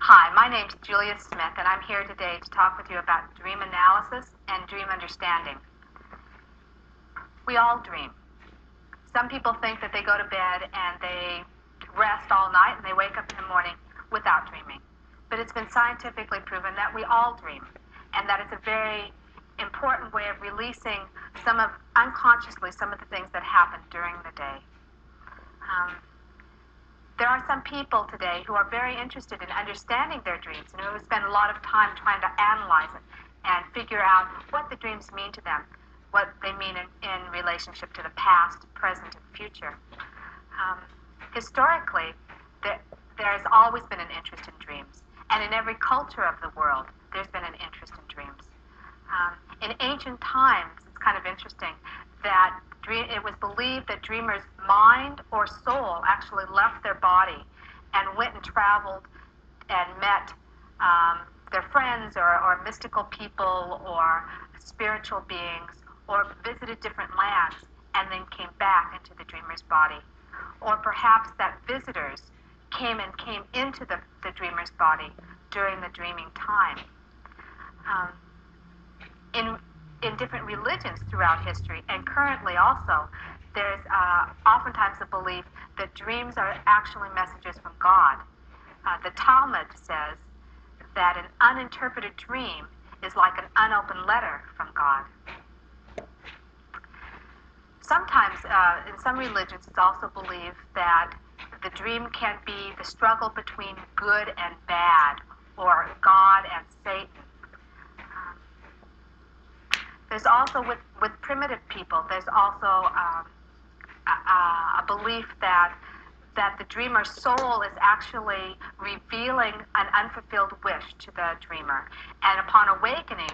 Hi, my name's Julia Smith, and I'm here today to talk with you about dream analysis and dream understanding. We all dream. Some people think that they go to bed and they rest all night and they wake up in the morning without dreaming. But it's been scientifically proven that we all dream, and that it's a very important way of releasing unconsciously some of the things that happen during the day. There are some people today who are very interested in understanding their dreams and who spend a lot of time trying to analyze it and figure out what the dreams mean to them, what they mean in relationship to the past, present, and future. Historically, there has always been an interest in dreams, and in every culture of the world, there's been an interest in dreams. In ancient times, it's kind of interesting that it was believed that dreamers' mind or soul actually left their body and went and traveled and met their friends or mystical people or spiritual beings, or visited different lands and then came back into the dreamer's body. Or perhaps that visitors came into the dreamer's body during the dreaming time. In different religions throughout history, and currently also, there's oftentimes a belief that dreams are actually messages from God. The Talmud says that an uninterpreted dream is like an unopened letter from God. Sometimes, in some religions, it's also believed that the dream can be the struggle between good and bad, or God and Satan. There's also, with primitive people, there's also a belief that the dreamer's soul is actually revealing an unfulfilled wish to the dreamer. And upon awakening,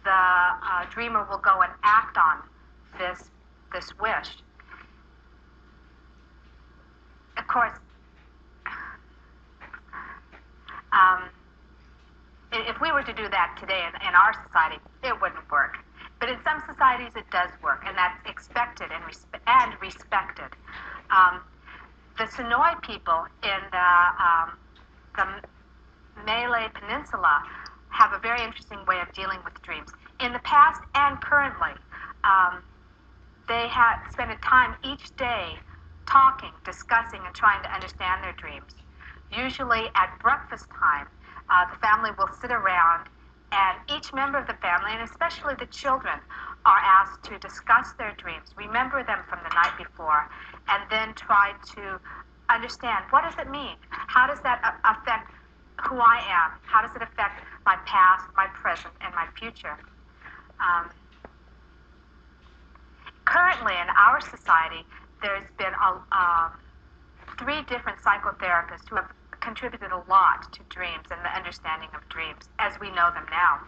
the dreamer will go and act on this wish. Of course, if we were to do that today in our society, it wouldn't work. But in some societies, it does work, and that's expected and respected. The Sonoy people in the Malay Peninsula have a very interesting way of dealing with dreams. In the past and currently, they spend a time each day talking, discussing, and trying to understand their dreams. Usually at breakfast time, the family will sit around, and each member of the family, and especially the children, are asked to discuss their dreams, remember them from the night before, and then try to understand, what does it mean? How does that affect who I am? How does it affect my past, my present, and my future? Currently, in our society, there's been 3 different psychotherapists who have contributed a lot to dreams and the understanding of dreams as we know them now.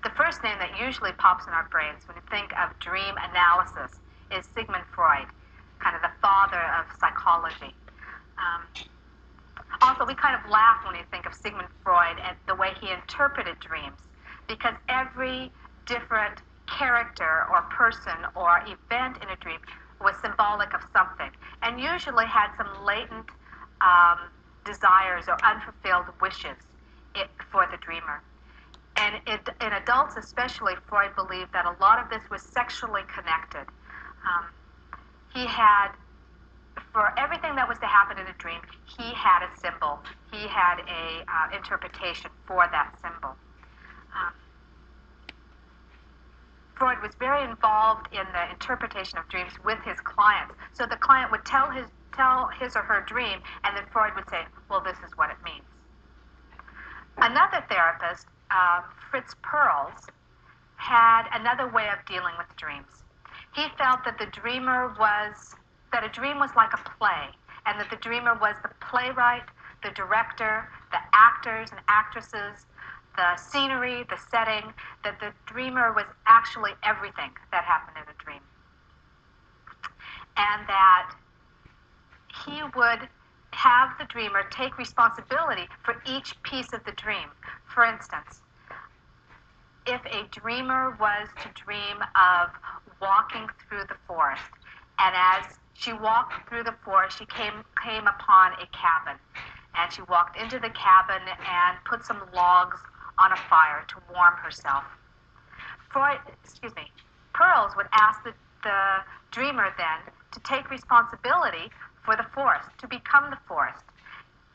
The first name that usually pops in our brains when we think of dream analysis is Sigmund Freud, kind of the father of psychology. Also, we kind of laugh when we think of Sigmund Freud and the way he interpreted dreams, because every different character or person or event in a dream was symbolic of something, and usually had some latent desires or unfulfilled wishes for the dreamer. And in adults especially, Freud believed that a lot of this was sexually connected. He had, for everything that was to happen in a dream, he had a symbol. He had a interpretation for that symbol. Freud was very involved in the interpretation of dreams with his clients. So the client would tell his or her dream, and then Freud would say, well, this is what it means. Another therapist, Fritz Perls, had another way of dealing with dreams. He felt that a dream was like a play, and that the dreamer was the playwright, the director, the actors and actresses, the scenery, the setting, that the dreamer was actually everything that happened in a dream. And that he would have the dreamer take responsibility for each piece of the dream. For instance, if a dreamer was to dream of walking through the forest, and as she walked through the forest, she came upon a cabin, and she walked into the cabin and put some logs on a fire to warm herself. Pearls would ask the dreamer then to take responsibility for the forest, to become the forest.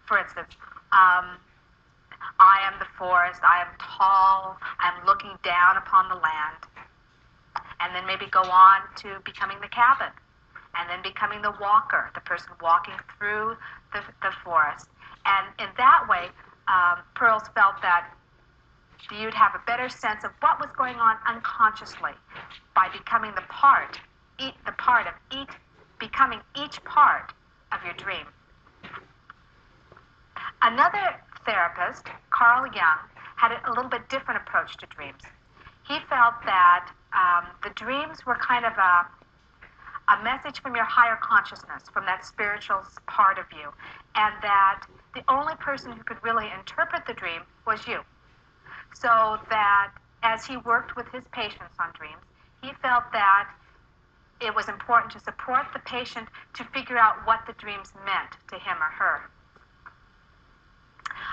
For instance, I am the forest, I am tall, I am looking down upon the land. And then maybe go on to becoming the cabin, and then becoming the walker, the person walking through the forest. And in that way, Pearls felt that you'd have a better sense of what was going on unconsciously by becoming becoming each part of your dream. Another therapist, Carl Jung, had a little bit different approach to dreams. He felt that the dreams were kind of a message from your higher consciousness, from that spiritual part of you, and that the only person who could really interpret the dream was you. So that as he worked with his patients on dreams, he felt that it was important to support the patient to figure out what the dreams meant to him or her.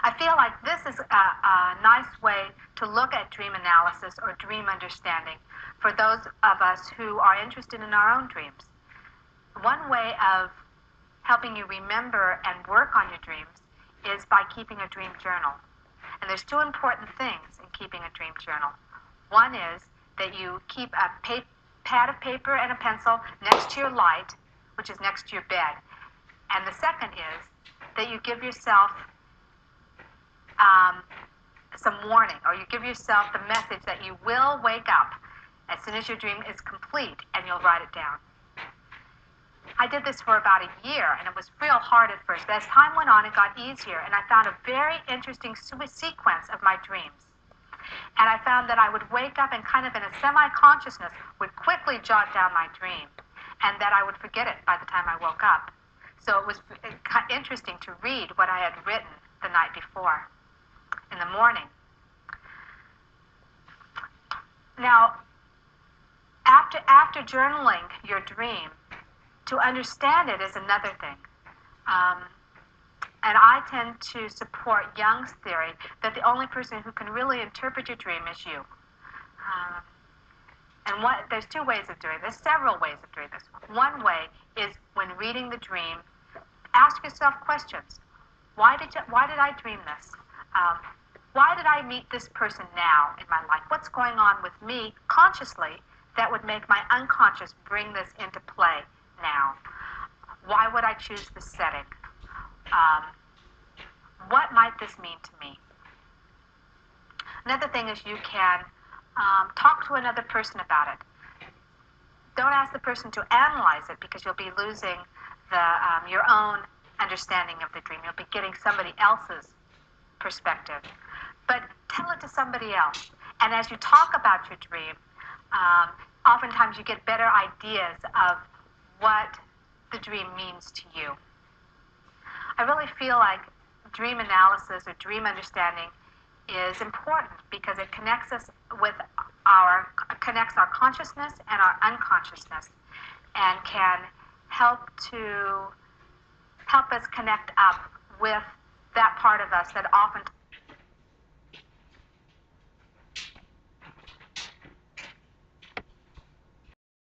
I feel like this is a nice way to look at dream analysis or dream understanding for those of us who are interested in our own dreams. One way of helping you remember and work on your dreams is by keeping a dream journal. And there's two important things in keeping a dream journal. One is that you keep a pad of paper and a pencil next to your light, which is next to your bed. And the second is that you give yourself some warning, or you give yourself the message that you will wake up as soon as your dream is complete, and you'll write it down. I did this for about a year, and it was real hard at first, but as time went on, it got easier, and I found a very interesting sequence of my dreams. And I found that I would wake up and kind of in a semi-consciousness would quickly jot down my dream, and that I would forget it by the time I woke up. So it was interesting to read what I had written the night before in the morning. Now, after journaling your dream, to understand it is another thing. And I tend to support Jung's theory that the only person who can really interpret your dream is you. There's two ways of doing this, several ways of doing this. One way is when reading the dream, ask yourself questions. Why did I dream this? Why did I meet this person now in my life? What's going on with me consciously that would make my unconscious bring this into play now? Why would I choose this setting? What might this mean to me? Another thing is you can talk to another person about it. Don't ask the person to analyze it, because you'll be losing your own understanding of the dream. You'll be getting somebody else's perspective. But tell it to somebody else. And as you talk about your dream, oftentimes you get better ideas of what the dream means to you. I really feel like dream analysis or dream understanding is important because it connects us with connects our consciousness and our unconsciousness, and can help us connect up with that part of us that often